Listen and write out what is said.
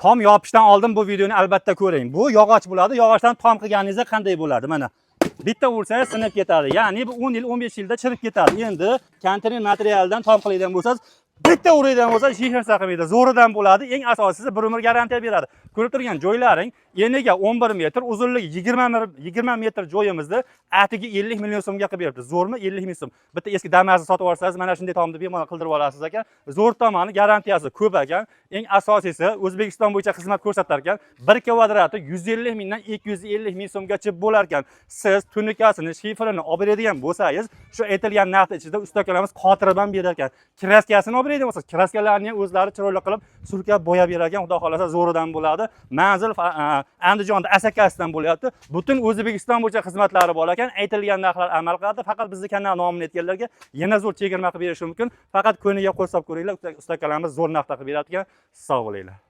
tom yopishdan oldin bu videoni albatta ko'ring. Bu yog'och bo'ladi. Yog'ochdan tom qilganingizda qanday bo'ladi? Mana bitta ursangiz sinib ketadi. Ya'ni bu 10 yil, 15 yilda chirib ketadi. Endi konteyner materialdan tom qiladigan bo'lsangiz, bitta uradigan bo'lsa hech narsa qilmaydi. Zo'ridan bo'ladi. Eng asosiysi bir umr garantiya beradi. Ko'rib turgan joylaring eniga 11 metr, uzunligi 20 metr joyimizni atiga 50 million so'mga qilib beribdi. Zo'rmi? 50 million so'm. Bitta eski Damas'ni sotib olsangiz, mana shunday tomni bemalol qildirib olasiz ekan. Zo'r tomoni garantiyasi ko'p ekan. Eng asosiysi O'zbekiston bo'yicha xizmat ko'rsatar ekan. 1 kvadrati 150 mingdan 250 ming so'mgacha bo'lar ekan. Siz tunikasini, shifrini olib beradigan bo'lsangiz, shu aytilgan narx ichida ustakalarimiz xotiradan berar ekan. Kraskasini olib beradigan bo'lsangiz, kraskalarni o'zlari chiroyli qilib surkab bo'yab berar ekan. Xudo xolasa zo'ridan bo'ladi. Manzil Andijonda Asakasidan bo'lyapti. Butun O'zbekiston bo'yicha xizmatlari bor ekan. Aytilgan narxlar amal qiladi. Faqat bizning kanal nomini aytganlarga yana zo'r chegirma qilib berishi mumkin. Faqat ko'niga qo'sab ko'ringlar. Ustakalarimiz zo'r narxda qilib beradigan. Sog' bo'linglar.